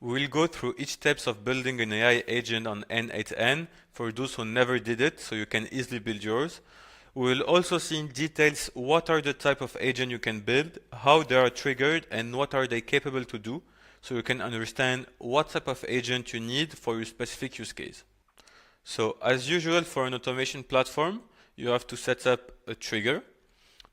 We will go through each steps of building an AI agent on N8N for those who never did it, so you can easily build yours. We will also see in details what are the type of agent you can build, how they are triggered, and what are they capable to do, so you can understand what type of agent you need for your specific use case. So as usual for an automation platform, you have to set up a trigger.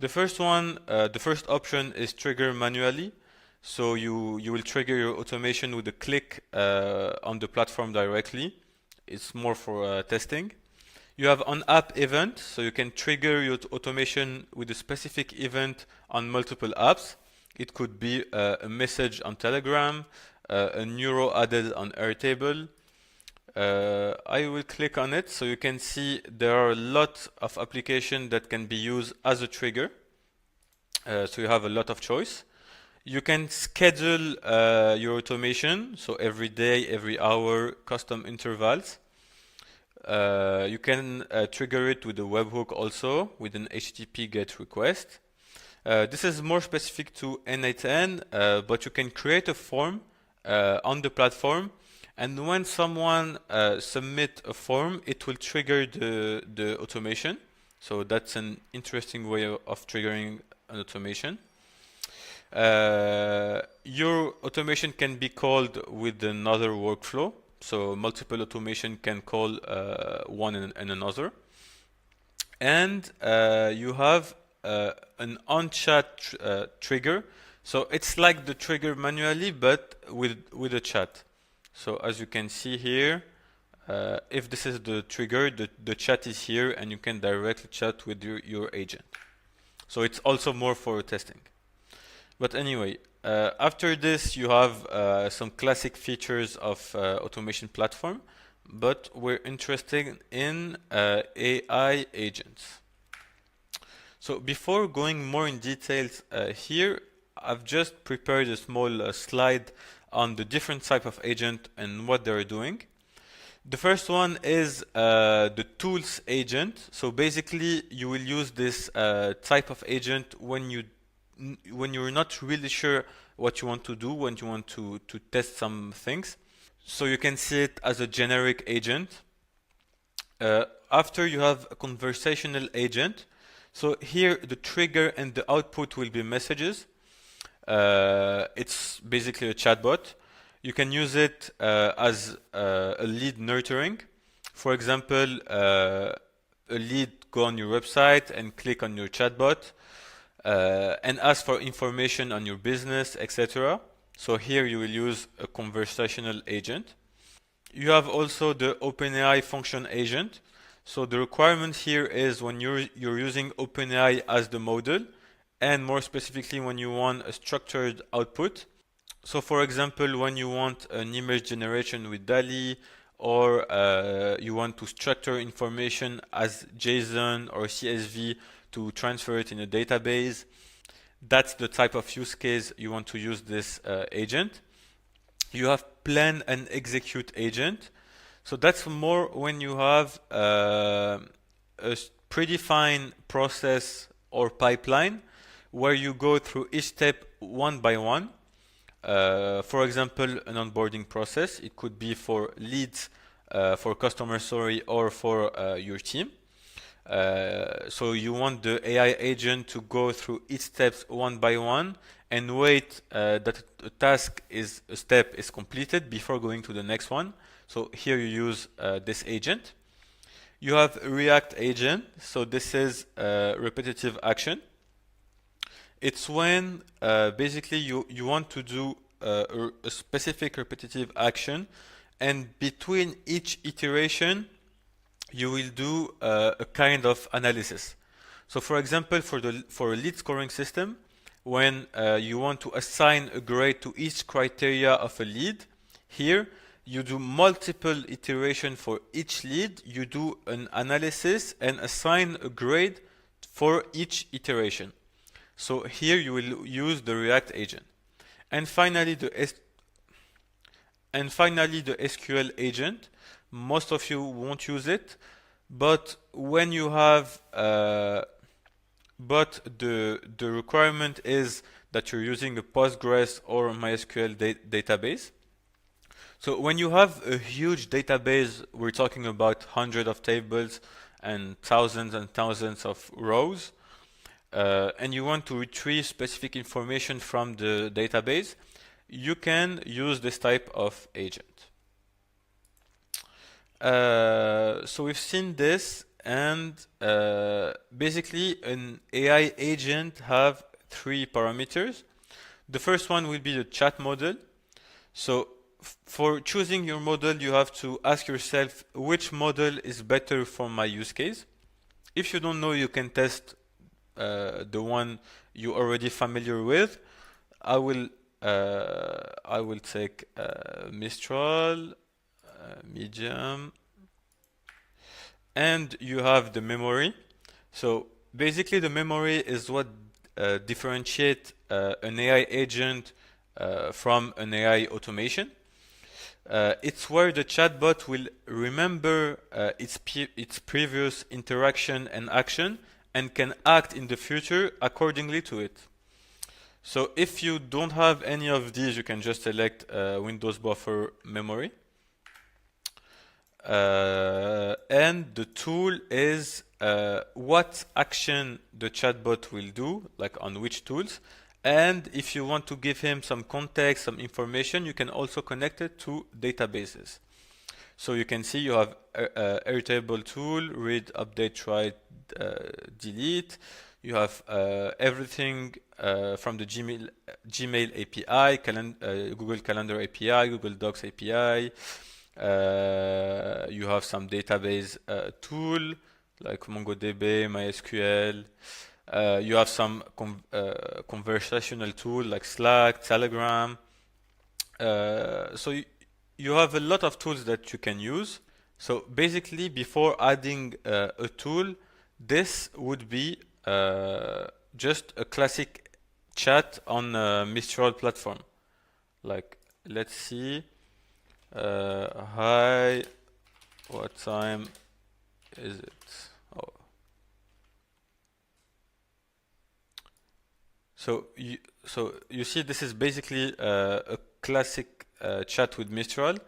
The first one, the first option is trigger manually. So you will trigger your automation with a click on the platform directly. It's more for testing. You have an app event, so you can trigger your automation with a specific event on multiple apps. It could be a message on Telegram, a neuro added on Airtable. I will click on it so you can see there are a lot of applications that can be used as a trigger. So you have a lot of choice. You can schedule your automation, so every day, every hour, custom intervals. You can trigger it with a webhook also with an HTTP GET request. This is more specific to N8N, but you can create a form on the platform, and when someone submit a form, it will trigger the automation. So that's an interesting way of triggering an automation. Your automation can be called with another workflow. So multiple automation can call one and another. And you have an on-chat trigger. So it's like the trigger manually, but with a chat. So as you can see here, if this is the trigger, the chat is here, and you can directly chat with your agent. So it's also more for testing. But anyway, after this, you have some classic features of automation platform, but we're interested in AI agents. So before going more in details here, I've just prepared a small slide on the different type of agent and what they're doing. The first one is the tools agent. So basically, you will use this type of agent when you're not really sure what you want to do, when you want to test some things. So you can see it as a generic agent. After you have a conversational agent. So here the trigger and the output will be messages. It's basically a chatbot. You can use it as a lead nurturing. For example, a lead go on your website and click on your chatbot and ask for information on your business, etc. So here you will use a conversational agent. You have also the OpenAI function agent. So the requirement here is when you're using OpenAI as the model, and more specifically when you want a structured output. So for example, when you want an image generation with DALL-E, or you want to structure information as JSON or CSV to transfer it in a database, that's the type of use case you want to use this agent. You have plan and execute agent. So that's more when you have a predefined process or pipeline where you go through each step one by one. For example, an onboarding process. It could be for leads, for customer story, or for your team. So you want the AI agent to go through each steps one by one and wait that a task is a step is completed before going to the next one. So here you use this agent. You have React agent. So this is repetitive action. It's when basically you want to do a specific repetitive action, and between each iteration you will do a kind of analysis. So for example, for a lead scoring system, when you want to assign a grade to each criteria of a lead, here you do multiple iteration for each lead, you do an analysis and assign a grade for each iteration. So here you will use the React agent. And finally the SQL agent. Most of you won't use it, but when you have but the requirement is that you're using a Postgres or MySQL database. So when you have a huge database, we're talking about hundreds of tables and thousands of rows, and you want to retrieve specific information from the database, you can use this type of agent. So we've seen this, and basically an AI agent have three parameters. The first one will be the chat model. So for choosing your model, you have to ask yourself which model is better for my use case. If you don't know, you can test the one you're already familiar with. I will take Mistral, medium, and you have the memory. So basically, the memory is what differentiates an AI agent from an AI automation. It's where the chatbot will remember its previous interaction and action and can act in the future accordingly to it. So if you don't have any of these, you can just select Windows Buffer Memory. And the tool is what action the chatbot will do, like on which tools. And if you want to give him some context, some information, you can also connect it to databases. So you can see you have Airtable tool, read, update, write, delete. You have everything from the Gmail API, Google Calendar API, Google Docs API. You have some database tool like MongoDB, MySQL. You have some conversational tool like Slack, Telegram. So you have a lot of tools that you can use. So basically, before adding a tool, this would be just a classic chat on a Mistral platform. Like, let's see. Hi, what time is it? Oh. So you see, this is basically a classic chat with Mistral.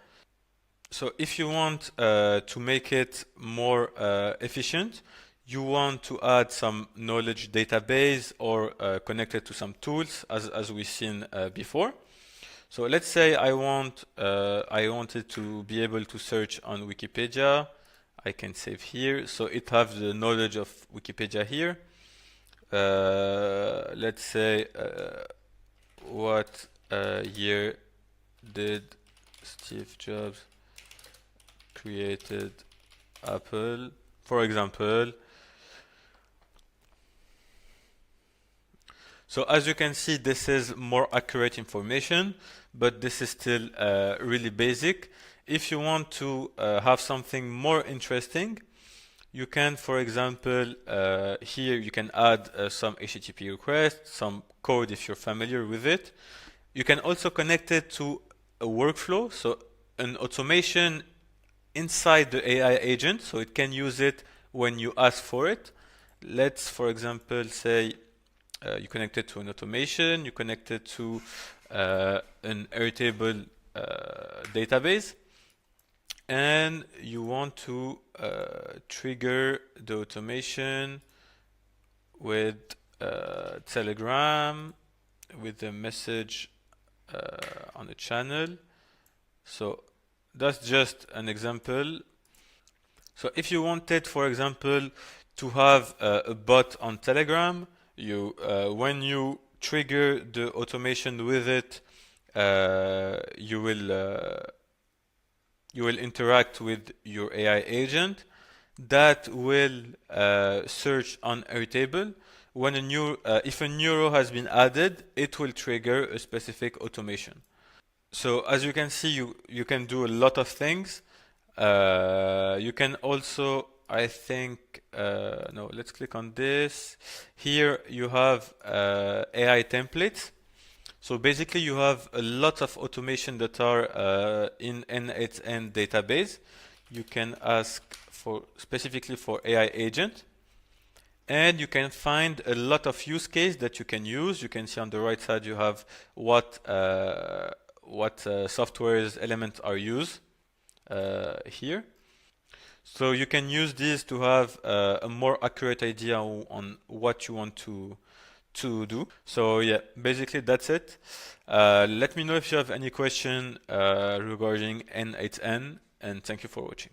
So if you want to make it more efficient, you want to add some knowledge database or connect it to some tools, as we've seen before. So let's say I wanted to be able to search on Wikipedia. I can save here. So it has the knowledge of Wikipedia here. Let's say what year did Steve Jobs created Apple, for example. So as you can see, this is more accurate information, but this is still really basic. If you want to have something more interesting, you can, for example, here you can add some HTTP requests, some code if you're familiar with it. You can also connect it to a workflow, so an automation inside the AI agent, so it can use it when you ask for it. Let's, for example, say you connect it to an automation, you connect it to an Airtable database, and you want to trigger the automation with Telegram, with a message on a channel. So that's just an example. So if you wanted, for example, to have a bot on Telegram, when you trigger the automation with it, you will interact with your AI agent that will search on Airtable. When if a new row has been added, it will trigger a specific automation. So as you can see, you can do a lot of things. You can also, I think, no, let's click on this. Here you have AI templates. So basically you have a lot of automation that are in N8N database. You can ask for specifically for AI agent. And you can find a lot of use case that you can use. You can see on the right side you have what what software's elements are used here. So you can use these to have a more accurate idea on what you want to do. So yeah, basically that's it. Let me know if you have any question regarding N8N, and thank you for watching.